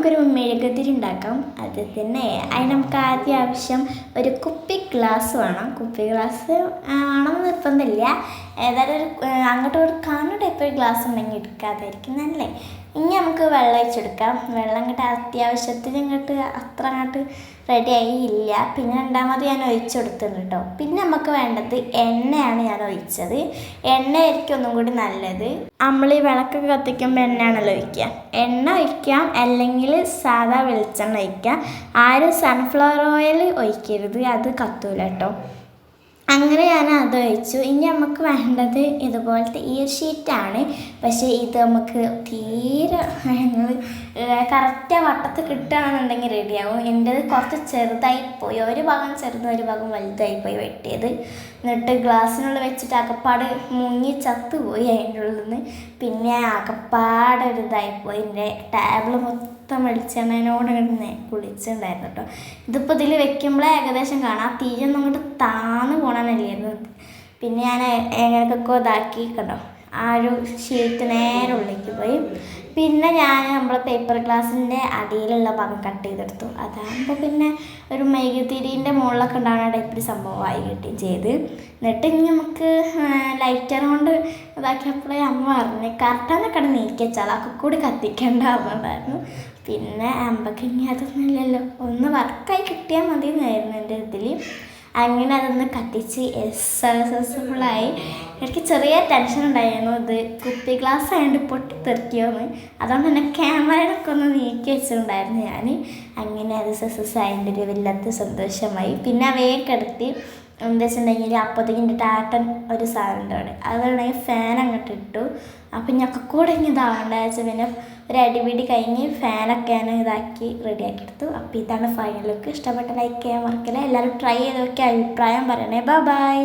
നമുക്കൊരു മെഴുകുതിരി ഉണ്ടാക്കാം. അത് തന്നെ അതിന് നമുക്ക് ആവശ്യം ഒരു കുപ്പി ഗ്ലാസ് വേണം. കുപ്പി ഗ്ലാസ് ആണെന്ന് നിർബന്ധമില്ല. ഏതായാലും ഒരു അങ്ങോട്ടും ഒരു കാണുന്ന ടൈപ്പ് ഒരു ഗ്ലാസ് ഉണ്ടെങ്കിൽ എടുക്കാതായിരിക്കും നല്ലേ. ഇനി നമുക്ക് വെള്ളം ഒഴിച്ചെടുക്കാം. വെള്ളം ഇങ്ങോട്ട് അത്യാവശ്യത്തിന് ഇങ്ങോട്ട് അത്ര അങ്ങോട്ട് റെഡി ആയില്ല. പിന്നെ രണ്ടാമത് ഞാൻ ഒഴിച്ചെടുത്തിട്ടുണ്ട് കേട്ടോ. പിന്നെ നമുക്ക് വേണ്ടത് എണ്ണയാണ് ഞാൻ ഒഴിച്ചത്. എണ്ണയായിരിക്കും ഒന്നും കൂടി നല്ലത്. നമ്മൾ ഈ വിളക്കൊക്കെ കത്തിക്കുമ്പോൾ എണ്ണയാണല്ലോ ഒഴിക്കുക. എണ്ണ ഒഴിക്കാം, അല്ലെങ്കിൽ സാധാ വെളിച്ചെണ്ണ ഒഴിക്കാം. ആരും സൺഫ്ലവർ ഓയിൽ ഒഴിക്കരുത്, അത് കത്തൂല കേട്ടോ. അങ്ങനെ ഞാൻ അത് ഒഴിച്ചു. ഇനി നമുക്ക് വേണ്ടത് ഇതുപോലത്തെ ഈ ഷീറ്റാണ്. പക്ഷേ ഇത് നമുക്ക് തീരെ കറക്റ്റ് വട്ടത്ത് കിട്ടുകയാണെന്നുണ്ടെങ്കിൽ റെഡിയാവും. എൻ്റേത് കുറച്ച് ചെറുതായിപ്പോയി, ഒരു ഭാഗം ചെറുതും ഒരു ഭാഗം വലുതായിപ്പോയി വെട്ടിയത്. എന്നിട്ട് ഗ്ലാസ്സിനുള്ളിൽ വെച്ചിട്ട് അകപ്പാട് മുങ്ങി ചത്തുപോയി അതിൻ്റെ ഉള്ളിൽ നിന്ന്. പിന്നെ അകപ്പാട് ഒരു ഇതായിപ്പോയി. എൻ്റെ ടേബിൾ മൊത്തം വെളിച്ചെണ്ണയോട് ഇങ്ങനെ കുളിച്ചിട്ടുണ്ടായിരുന്നു കേട്ടോ. ഇതിപ്പോൾ ഇതിൽ വെക്കുമ്പോഴേ ഏകദേശം കാണാം, തീയൊന്നും അങ്ങോട്ട് താന്ന് പോകണമെന്നില്ലായിരുന്നു. പിന്നെ ഞാൻ എങ്ങനെയൊക്കെ ഇതാക്കി കണ്ടോ, ആ ഒരു ഷീറ്റ് നേരെ ഉള്ളിലേക്ക് പോയി. പിന്നെ ഞാൻ നമ്മളെ പേപ്പർ ഗ്ലാസിൻ്റെ അടിയിലുള്ള ഭാഗം കട്ട് ചെയ്തെടുത്തു. അതാകുമ്പോൾ പിന്നെ ഒരു മെഴുകുതിരീൻ്റെ മുകളിലൊക്കെ ഉണ്ടാകുന്ന ടൈപ്പിൽ സംഭവമായി കിട്ടുകയും ചെയ്ത്. എന്നിട്ട് ഇനി നമുക്ക് ലൈറ്റർ കൊണ്ട് ഇതാക്കിയപ്പോഴേ അമ്മ പറഞ്ഞ് കറക്റ്റാന്നൊക്കെ നീക്കി വെച്ചാൽ അതൊക്കെ കൂടി കത്തിക്കേണ്ട അമ്മണ്ടായിരുന്നു. പിന്നെ അമ്പക്ക് ഇനി അതൊന്നും ഇല്ലല്ലോ, ഒന്ന് വർക്കായി കിട്ടിയാൽ മതി എന്നായിരുന്നു എൻ്റെ ഇതിൽ. അങ്ങനെ അതൊന്ന് കത്തിച്ച് സക്സസ്ഫുള്ളായി. എനിക്ക് ചെറിയ ടെൻഷൻ ഉണ്ടായിരുന്നു, ഇത് കുപ്പി ഗ്ലാസ് ആയതുകൊണ്ട് പൊട്ടിത്തെറിക്കുമെന്ന്. അതുകൊണ്ട് തന്നെ ക്യാമറയൊക്കെ ഒന്ന് നീക്കി വെച്ചിട്ടുണ്ടായിരുന്നു ഞാൻ. അങ്ങനെ അത് സക്സസ് ആയതിൻ്റെ ഒരു വല്ലാത്ത സന്തോഷമായി. പിന്നെ വേഗം എടുത്ത് എന്താ വെച്ചിട്ടുണ്ടെങ്കിൽ അപ്പോഴത്തേക്കും എൻ്റെ ടാട്ടൻ ഒരു സാധനം ഉണ്ടാവും, അതുകൊണ്ടെങ്കിൽ ഫാൻ അങ്ങോട്ട് ഇട്ടു. അപ്പം ഞങ്ങൾക്ക് കൂടെ ഇനി ഇതാവേണ്ട വെച്ചാൽ പിന്നെ ഒരു അടിപിടി കഴിഞ്ഞ് ഫാനൊക്കെ ഞാൻ ഇതാക്കി റെഡിയാക്കി എടുത്തു. അപ്പോൾ ഇതാണ് ഫൈനൽ ലുക്ക്. ഇഷ്ടപ്പെട്ട ലൈക്ക് ചെയ്യാൻ മറക്കില്ല. എല്ലാവരും ട്രൈ ചെയ്ത് നോക്കി അഭിപ്രായം പറയണേ. ബൈ.